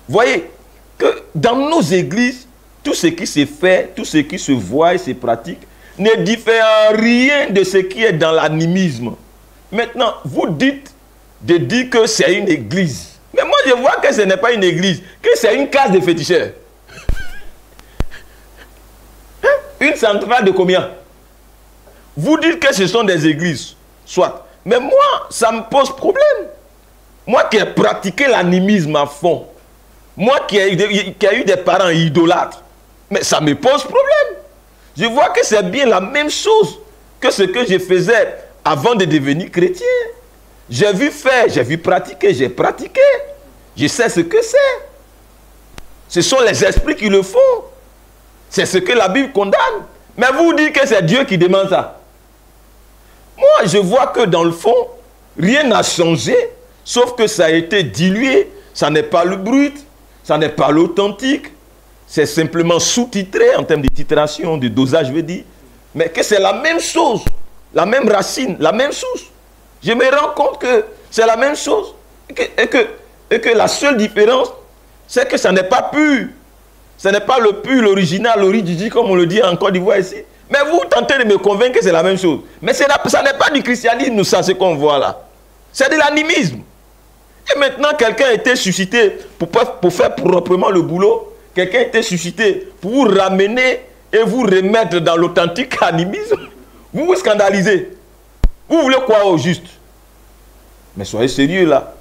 Voyez que dans nos églises, tout ce qui se fait, tout ce qui se voit et se pratique ne diffère en rien de ce qui est dans l'animisme. Maintenant, vous dites de dire que c'est une église. Mais moi, je vois que ce n'est pas une église, que c'est une case de féticheurs. Hein? Une centrale de combien? Vous dites que ce sont des églises, soit. Mais moi, ça me pose problème. Moi qui ai pratiqué l'animisme à fond, moi qui ai eu des parents idolâtres, mais ça me pose problème. Je vois que c'est bien la même chose que ce que je faisais avant de devenir chrétien. J'ai vu faire, j'ai vu pratiquer, j'ai pratiqué. Je sais ce que c'est. Ce sont les esprits qui le font. C'est ce que la Bible condamne. Mais vous dites que c'est Dieu qui demande ça. Moi, je vois que dans le fond, rien n'a changé, sauf que ça a été dilué. Ça n'est pas le brut, ça n'est pas l'authentique, c'est simplement sous-titré en termes de titration, de dosage, je veux dire, mais que c'est la même chose, la même racine, la même source. Je me rends compte que c'est la même chose et que la seule différence, c'est que ça n'est pas pur. Ce n'est pas le pur, l'original, l'origine, comme on le dit en Côte d'Ivoire ici. Mais vous tentez de me convaincre que c'est la même chose. Mais ça n'est pas du christianisme, ça, ce qu'on voit là. C'est de l'animisme. Et maintenant, quelqu'un a été suscité pour faire proprement le boulot. Quelqu'un a été suscité pour vous ramener et vous remettre dans l'authentique animisme. Vous vous scandalisez. Vous voulez croire au juste. Mais soyez sérieux là.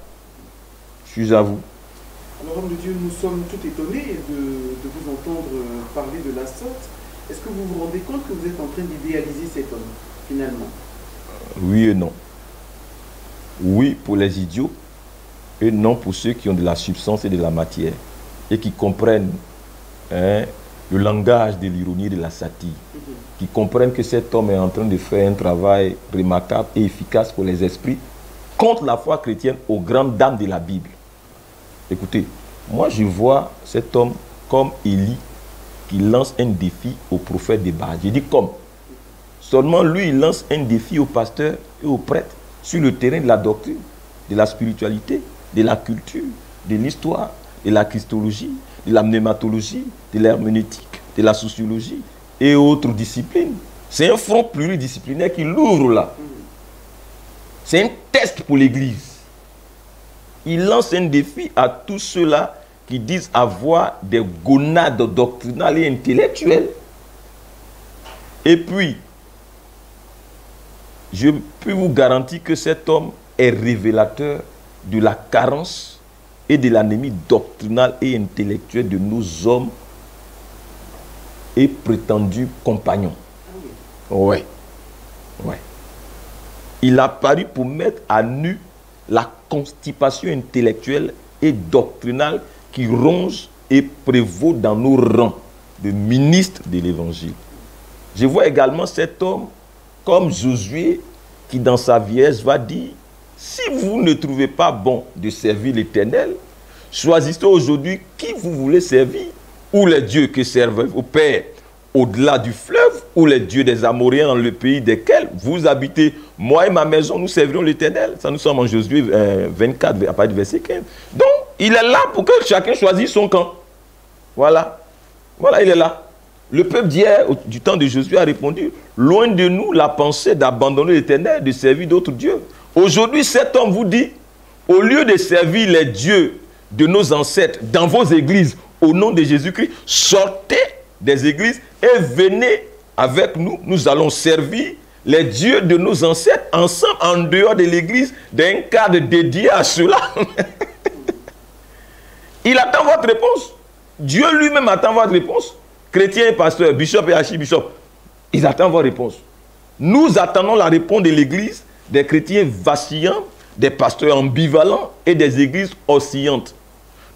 Je suis à vous. Alors, homme de Dieu, nous sommes tout étonnés de vous entendre parler de la sorte. Est-ce que vous vous rendez compte que vous êtes en train d'idéaliser cet homme, finalement? Oui et non. Oui pour les idiots et non pour ceux qui ont de la substance et de la matière et qui comprennent le langage de l'ironie et de la satire, qui comprennent que cet homme est en train de faire un travail remarquable et efficace pour les esprits contre la foi chrétienne aux grandes dames de la Bible. Écoutez, moi je vois cet homme comme Élie qui lance un défi au prophète de Baal. Je dis comme. Seulement lui, il lance un défi aux pasteurs et aux prêtres sur le terrain de la doctrine, de la spiritualité, de la culture, de l'histoire, de la christologie, de la mnématologie, de l'herméneutique, de la sociologie et autres disciplines. C'est un front pluridisciplinaire qui l'ouvre là. C'est un test pour l'Église. Il lance un défi à tous ceux-là qui disent avoir des gonades doctrinales et intellectuelles. Et puis, je peux vous garantir que cet homme est révélateur de la carence et de l'anémie doctrinale et intellectuelle de nos hommes et prétendus compagnons. Ouais. Ouais. Il a paru pour mettre à nu la constipation intellectuelle et doctrinale qui ronge et prévaut dans nos rangs de ministres de l'Évangile. Je vois également cet homme comme Josué qui dans sa vieillesse va dire: si vous ne trouvez pas bon de servir l'Éternel, choisissez aujourd'hui qui vous voulez servir, ou les dieux que servent vos pères au-delà du fleuve, ou les dieux des Amoréens dans le pays desquels vous habitez. Moi et ma maison, nous servirons l'Éternel. Ça, nous sommes en Josué 24, à partir du verset 15. Donc, il est là pour que chacun choisisse son camp. Voilà. Voilà, il est là. Le peuple d'hier, du temps de Josué, a répondu: loin de nous la pensée d'abandonner l'Éternel, de servir d'autres dieux. Aujourd'hui, cet homme vous dit: au lieu de servir les dieux de nos ancêtres dans vos églises, au nom de Jésus-Christ, sortez des églises et venez avec nous. Nous allons servir les dieux de nos ancêtres ensemble en dehors de l'église, d'un cadre dédié à cela. Il attend votre réponse. Dieu lui-même attend votre réponse. Chrétiens et pasteurs, bishop et archibishop, ils attendent votre réponse. Nous attendons la réponse de l'église, des chrétiens vacillants, des pasteurs ambivalents et des églises oscillantes.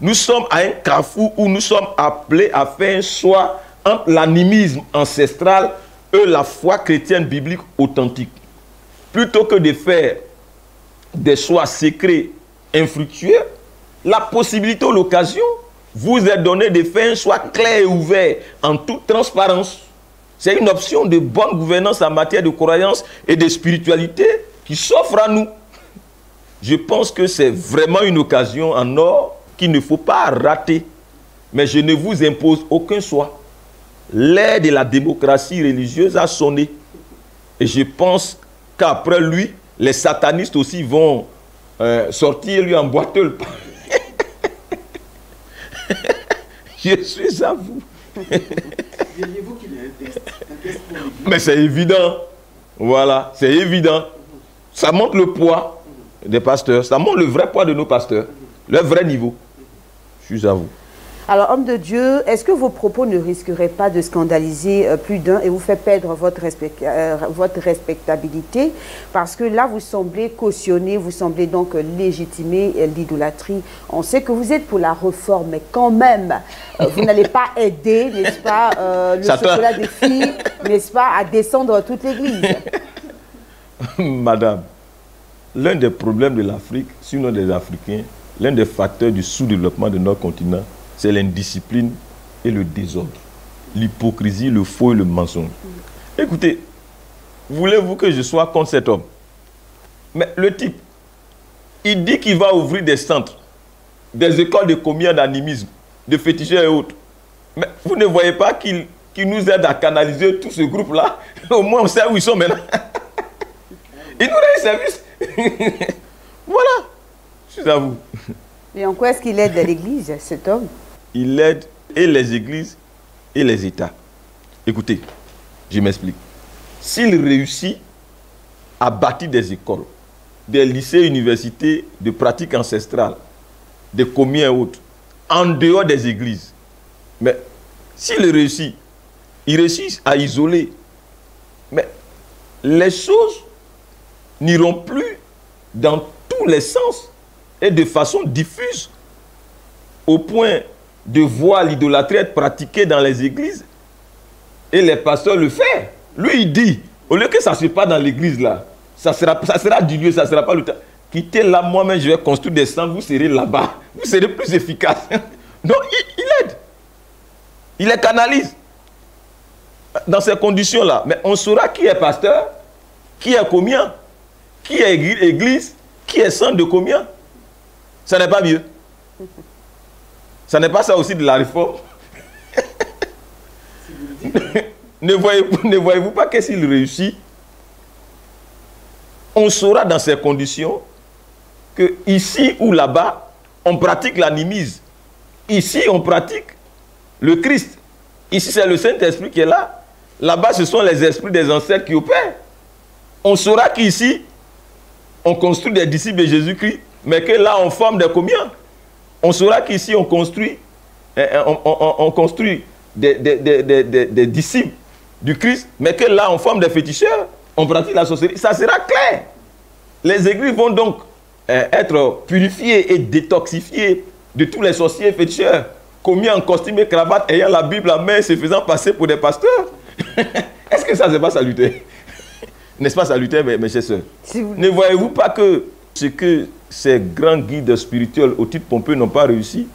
Nous sommes à un carrefour où nous sommes appelés à faire un choix entre l'animisme ancestral et la foi chrétienne biblique authentique. Plutôt que de faire des choix secrets infructueux, la possibilité ou l'occasion vous est donnée de faire un choix clair et ouvert en toute transparence. C'est une option de bonne gouvernance en matière de croyance et de spiritualité qui s'offre à nous. Je pense que c'est vraiment une occasion en or qu'il ne faut pas rater. Mais je ne vous impose aucun choix. L'ère de la démocratie religieuse a sonné. Et je pense qu'après lui, les satanistes aussi vont sortir et lui emboîter le pas. Je suis à vous. Diriez-vous qu'il y a un test pour l'Église? Mais c'est évident. Voilà, c'est évident. Ça montre le poids des pasteurs. Ça montre le vrai poids de nos pasteurs. Le vrai niveau. Je suis à vous. Alors, homme de Dieu, est-ce que vos propos ne risqueraient pas de scandaliser plus d'un et vous faire perdre votre respectabilité? Parce que là, vous semblez cautionner, vous semblez donc légitimer l'idolâtrie. On sait que vous êtes pour la réforme, mais quand même, vous n'allez pas aider, n'est-ce pas, le chocolat des filles, n'est-ce pas, à descendre toute l'Église. Madame, l'un des problèmes de l'Afrique, sinon des Africains, l'un des facteurs du sous-développement de notre continent, c'est l'indiscipline et le désordre, l'hypocrisie, le faux et le mensonge. Écoutez, voulez-vous que je sois contre cet homme? Mais le type, il dit qu'il va ouvrir des centres, des écoles de communion d'animisme, de féticheurs et autres. Mais vous ne voyez pas qu'il nous aide à canaliser tout ce groupe-là? Au moins on sait où ils sont maintenant. Il nous rend service. Voilà, je suis à vous. Et en quoi est-ce qu'il aide l'Église, cet homme? Il aide et les églises et les États. Écoutez, je m'explique. S'il réussit à bâtir des écoles, des lycées, universités de pratiques ancestrales, des communes et autres, en dehors des églises, mais s'il réussit, il réussit à isoler, mais les choses n'iront plus dans tous les sens et de façon diffuse au point de voir l'idolâtrie être pratiquée dans les églises et les pasteurs le font. Lui, il dit, au lieu que ça ne se passe dans l'église là, ça sera du lieu, ça ne sera pas le temps. Quittez là, moi-même, je vais construire des centres, vous serez là-bas. Vous serez plus efficace. Donc, il aide. Il les canalise. Dans ces conditions-là, mais on saura qui est pasteur, qui est commun, qui est église, qui est centre de commun. Ça n'est pas mieux. Ça n'est pas ça aussi de la réforme. Ne voyez-vous pas que s'il réussit, on saura dans ces conditions que ici ou là-bas, on pratique l'animisme. Ici, on pratique le Christ. Ici, c'est le Saint-Esprit qui est là. Là-bas, ce sont les esprits des ancêtres qui opèrent. On saura qu'ici, on construit des disciples de Jésus-Christ, mais que là, on forme des communs. On saura qu'ici, on construit des disciples du Christ, mais que là, on forme des féticheurs, on pratique la sorcellerie. Ça sera clair. Les églises vont donc être purifiées et détoxifiées de tous les sorciers féticheurs, commis en costume et cravate, ayant la Bible à main et se faisant passer pour des pasteurs. Est-ce que ça, c'est pas salutaire? N'est-ce pas salutaire, mes chers sœurs? Ne voyez-vous pas que ce que ces grands guides spirituels au titre pompeux n'ont pas réussi?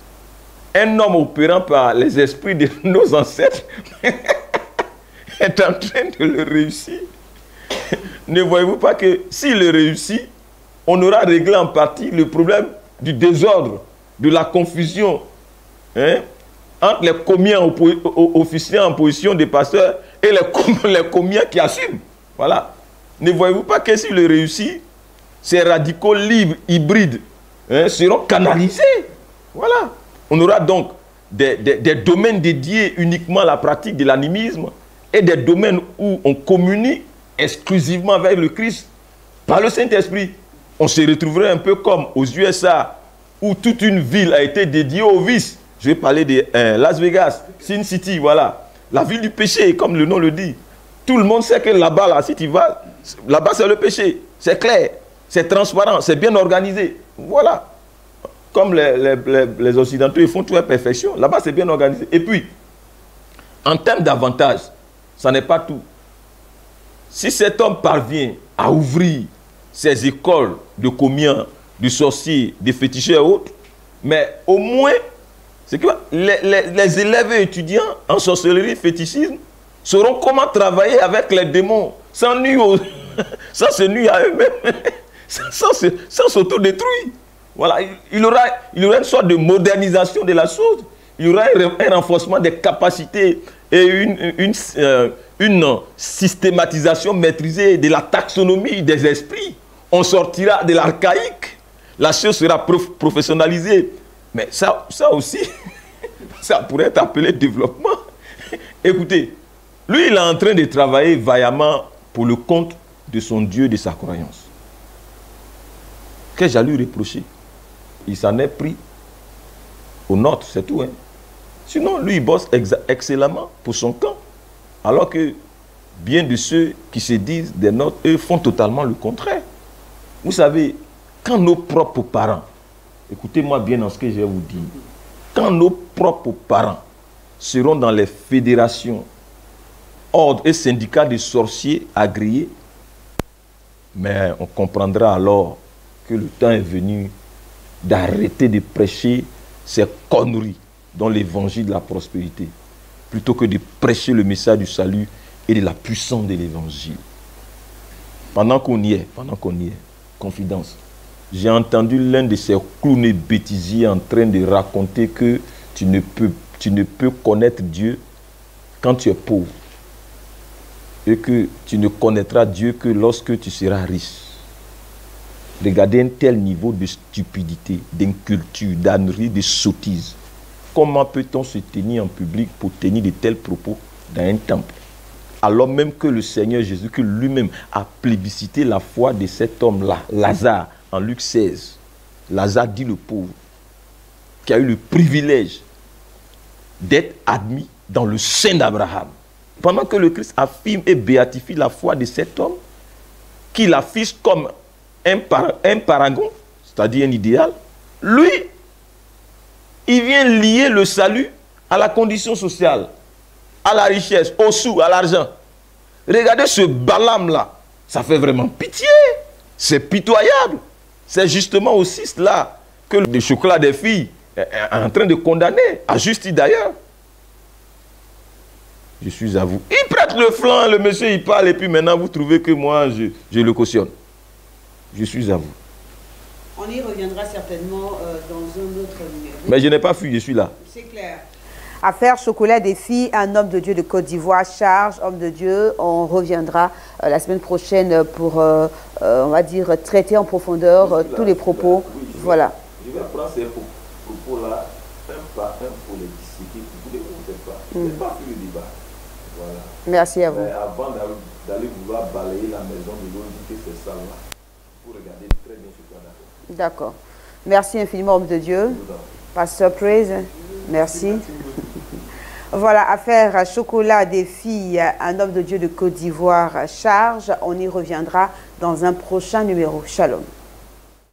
Un homme opérant par les esprits de nos ancêtres est en train de le réussir. Ne voyez-vous pas que s'il le réussit, on aura réglé en partie le problème du désordre, de la confusion entre les communs officiers en position de pasteurs et les communs qui assument. Voilà. Ne voyez-vous pas que s'il le réussit, ces radicaux libres, hybrides, seront canalisés. Voilà. On aura donc des domaines dédiés uniquement à la pratique de l'animisme et des domaines où on communie exclusivement avec le Christ par le Saint-Esprit. On se retrouverait un peu comme aux USA où toute une ville a été dédiée au vice. Je vais parler de Las Vegas, Sin City, voilà. La ville du péché, comme le nom le dit. Tout le monde sait que là-bas, là, si tu vas, là-bas c'est le péché. C'est clair, c'est transparent, c'est bien organisé. Voilà. Comme les Occidentaux, ils font tout à perfection. Là-bas, c'est bien organisé. Et puis, en termes d'avantages, ça n'est pas tout. Si cet homme parvient à ouvrir ces écoles de communs, de sorciers, de féticheurs et autres, mais au moins, c'est que les élèves et étudiants en sorcellerie et fétichisme sauront comment travailler avec les démons sans se nuire à eux-mêmes, sans s'autodétruire. Voilà, il y aura une sorte de modernisation de la chose. Il y aura un renforcement des capacités et une systématisation maîtrisée de la taxonomie des esprits. On sortira de l'archaïque. La chose sera professionnalisée. Mais ça aussi, ça pourrait être appelé développement. Écoutez, lui, il est en train de travailler vaillamment pour le compte de son Dieu, de sa croyance. Qu'ai-je à lui reprocher? Il s'en est pris au nôtre, c'est tout. Sinon, lui, il bosse excellemment pour son camp. Alors que bien de ceux qui se disent des nôtres, eux, font totalement le contraire. Vous savez, quand nos propres parents, écoutez-moi bien dans ce que je vais vous dire, quand nos propres parents seront dans les fédérations, ordres et syndicats de sorciers agréés, mais on comprendra alors que le temps est venu d'arrêter de prêcher ces conneries dans l'évangile de la prospérité, plutôt que de prêcher le message du salut et de la puissance de l'évangile. Pendant qu'on y est, confidence, j'ai entendu l'un de ces clowns bêtisiers en train de raconter que tu ne peux connaître Dieu quand tu es pauvre et que tu ne connaîtras Dieu que lorsque tu seras riche. Regardez un tel niveau de stupidité, d'inculture, d'ânerie, de sottise. Comment peut-on se tenir en public pour tenir de tels propos dans un temple? Alors même que le Seigneur Jésus, que lui-même a plébiscité la foi de cet homme-là, Lazare, en Luc 16. Lazare dit le pauvre, qui a eu le privilège d'être admis dans le sein d'Abraham. Pendant que le Christ affirme et béatifie la foi de cet homme, qu'il affiche comme un paragon, c'est-à-dire un idéal, lui, il vient lier le salut à la condition sociale, à la richesse, au sou, à l'argent. Regardez ce Balaam-là, ça fait vraiment pitié, c'est pitoyable. C'est justement aussi cela que le chocolat des filles est en train de condamner, à juste d'ailleurs. Je suis à vous. Il prête le flanc, le monsieur il parle et puis maintenant vous trouvez que moi je le cautionne. Je suis à vous. On y reviendra certainement dans un autre numéro. Mais je n'ai pas fui, je suis là. C'est clair. Affaire chocolat des filles, un homme de Dieu de Côte d'Ivoire, charge, homme de Dieu. On reviendra la semaine prochaine pour, on va dire, traiter en profondeur tous les propos. Oui, voilà. Je vais prendre ces propos-là, un par un pour les disséquer, pour ne pas. Je n'ai pas fait le débat. Voilà. Merci à vous. Mais avant d'aller vouloir balayer la maison de l'autre, que c'est ça là, pour regarder très bien ce qu'on a fait. D'accord. Merci infiniment, homme de Dieu. Pasteur Praise, merci. Voilà, affaire chocolat des filles, un homme de Dieu de Côte d'Ivoire, charge. On y reviendra dans un prochain numéro. Shalom.